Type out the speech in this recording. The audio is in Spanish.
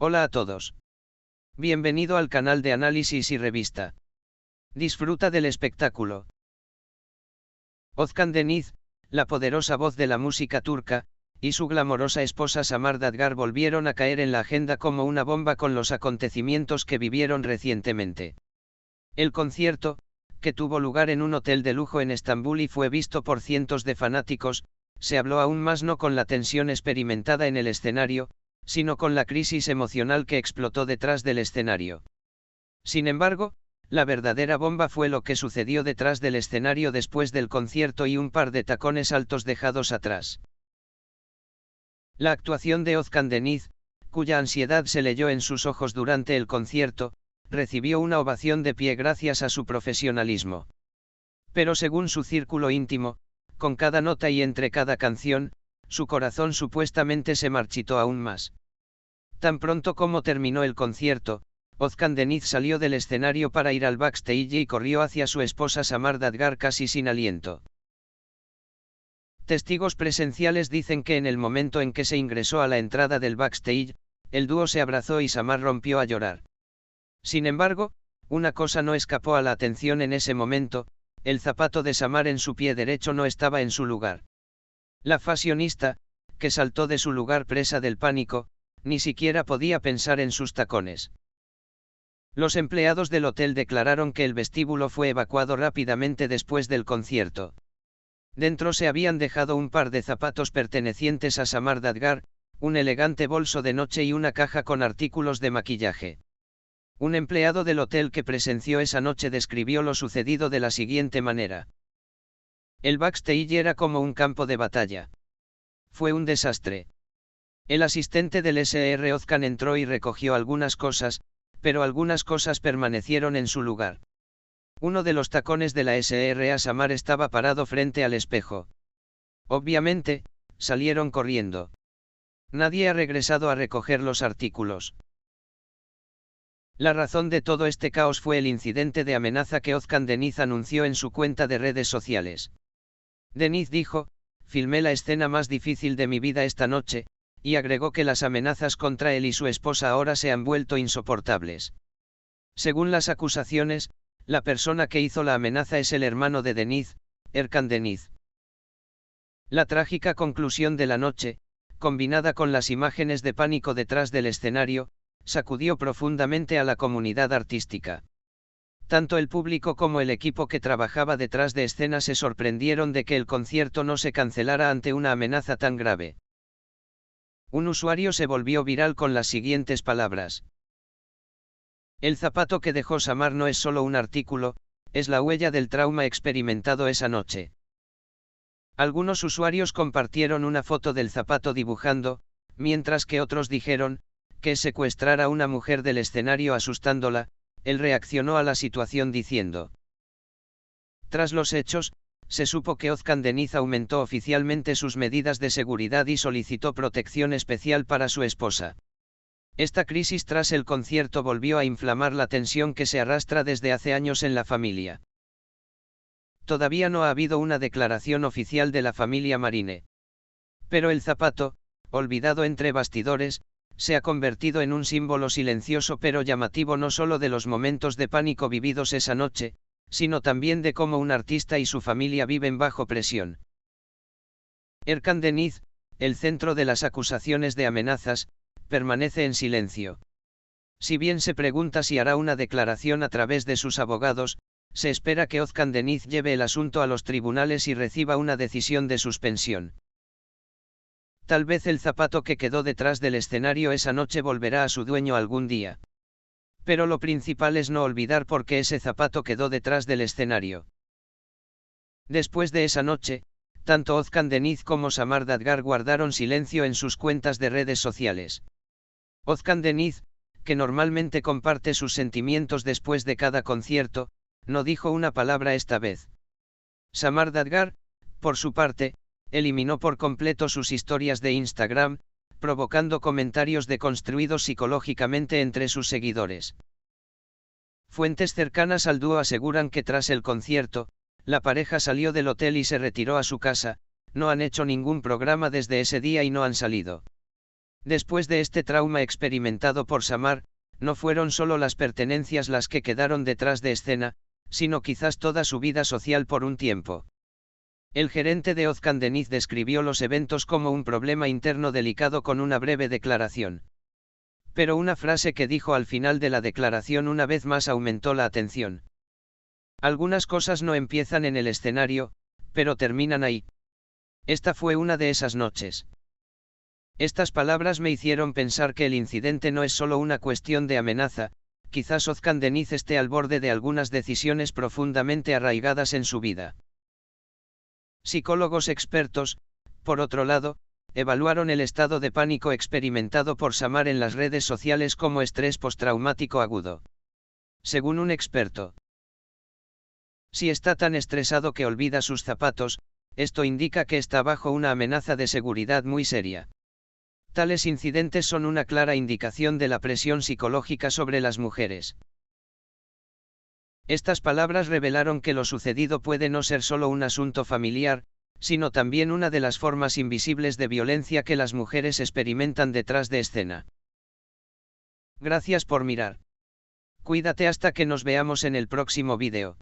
Hola a todos. Bienvenido al canal de análisis y revista. Disfruta del espectáculo. Özkan Deniz, la poderosa voz de la música turca, y su glamorosa esposa Samar Dadgar volvieron a caer en la agenda como una bomba con los acontecimientos que vivieron recientemente. El concierto, que tuvo lugar en un hotel de lujo en Estambul y fue visto por cientos de fanáticos, se habló aún más no con la tensión experimentada en el escenario, sino con la crisis emocional que explotó detrás del escenario. Sin embargo, la verdadera bomba fue lo que sucedió detrás del escenario después del concierto y un par de tacones altos dejados atrás. La actuación de Özkan Deniz, cuya ansiedad se leyó en sus ojos durante el concierto, recibió una ovación de pie gracias a su profesionalismo. Pero según su círculo íntimo, con cada nota y entre cada canción, su corazón supuestamente se marchitó aún más. Tan pronto como terminó el concierto, Özkan Deniz salió del escenario para ir al backstage y corrió hacia su esposa Samar Dadgar casi sin aliento. Testigos presenciales dicen que en el momento en que se ingresó a la entrada del backstage, el dúo se abrazó y Samar rompió a llorar. Sin embargo, una cosa no escapó a la atención en ese momento: el zapato de Samar en su pie derecho no estaba en su lugar. La fashionista, que saltó de su lugar presa del pánico, ni siquiera podía pensar en sus tacones. Los empleados del hotel declararon que el vestíbulo fue evacuado rápidamente después del concierto. Dentro se habían dejado un par de zapatos pertenecientes a Samar Dadgar, un elegante bolso de noche y una caja con artículos de maquillaje. Un empleado del hotel que presenció esa noche describió lo sucedido de la siguiente manera: el backstage era como un campo de batalla. Fue un desastre. El asistente del Sr. Özkan entró y recogió algunas cosas, pero algunas cosas permanecieron en su lugar. Uno de los tacones de la Sra. Samar estaba parado frente al espejo. Obviamente, salieron corriendo. Nadie ha regresado a recoger los artículos. La razón de todo este caos fue el incidente de amenaza que Özkan Deniz anunció en su cuenta de redes sociales. Deniz dijo: "Filmé la escena más difícil de mi vida esta noche", y agregó que las amenazas contra él y su esposa ahora se han vuelto insoportables. Según las acusaciones, la persona que hizo la amenaza es el hermano de Deniz, Erkan Deniz. La trágica conclusión de la noche, combinada con las imágenes de pánico detrás del escenario, sacudió profundamente a la comunidad artística. Tanto el público como el equipo que trabajaba detrás de escena se sorprendieron de que el concierto no se cancelara ante una amenaza tan grave. Un usuario se volvió viral con las siguientes palabras: "El zapato que dejó Samar no es solo un artículo, es la huella del trauma experimentado esa noche". Algunos usuarios compartieron una foto del zapato dibujando, mientras que otros dijeron que secuestrar a una mujer del escenario asustándola. Él reaccionó a la situación diciendo: "Tras los hechos, se supo que Özkan Deniz aumentó oficialmente sus medidas de seguridad y solicitó protección especial para su esposa. Esta crisis tras el concierto volvió a inflamar la tensión que se arrastra desde hace años en la familia". Todavía no ha habido una declaración oficial de la familia Marine. Pero el zapato, olvidado entre bastidores, se ha convertido en un símbolo silencioso pero llamativo no solo de los momentos de pánico vividos esa noche, sino también de cómo un artista y su familia viven bajo presión. Erkan Deniz, el centro de las acusaciones de amenazas, permanece en silencio. Si bien se pregunta si hará una declaración a través de sus abogados, se espera que Özkan Deniz lleve el asunto a los tribunales y reciba una decisión de suspensión. Tal vez el zapato que quedó detrás del escenario esa noche volverá a su dueño algún día. Pero lo principal es no olvidar por qué ese zapato quedó detrás del escenario. Después de esa noche, tanto Özkan Deniz como Samar Dadgar guardaron silencio en sus cuentas de redes sociales. Özkan Deniz, que normalmente comparte sus sentimientos después de cada concierto, no dijo una palabra esta vez. Samar Dadgar, por su parte, eliminó por completo sus historias de Instagram, provocando comentarios deconstruidos psicológicamente entre sus seguidores. Fuentes cercanas al dúo aseguran que tras el concierto, la pareja salió del hotel y se retiró a su casa. No han hecho ningún programa desde ese día y no han salido. Después de este trauma experimentado por Samar, no fueron solo las pertenencias las que quedaron detrás de escena, sino quizás toda su vida social por un tiempo. El gerente de Ozcan Deniz describió los eventos como un problema interno delicado con una breve declaración. Pero una frase que dijo al final de la declaración una vez más aumentó la atención. Algunas cosas no empiezan en el escenario, pero terminan ahí. Esta fue una de esas noches. Estas palabras me hicieron pensar que el incidente no es solo una cuestión de amenaza, quizás Ozcan Deniz esté al borde de algunas decisiones profundamente arraigadas en su vida. Psicólogos expertos, por otro lado, evaluaron el estado de pánico experimentado por Samar en las redes sociales como estrés postraumático agudo. Según un experto, si está tan estresado que olvida sus zapatos, esto indica que está bajo una amenaza de seguridad muy seria. Tales incidentes son una clara indicación de la presión psicológica sobre las mujeres. Estas palabras revelaron que lo sucedido puede no ser solo un asunto familiar, sino también una de las formas invisibles de violencia que las mujeres experimentan detrás de escena. Gracias por mirar. Cuídate hasta que nos veamos en el próximo vídeo.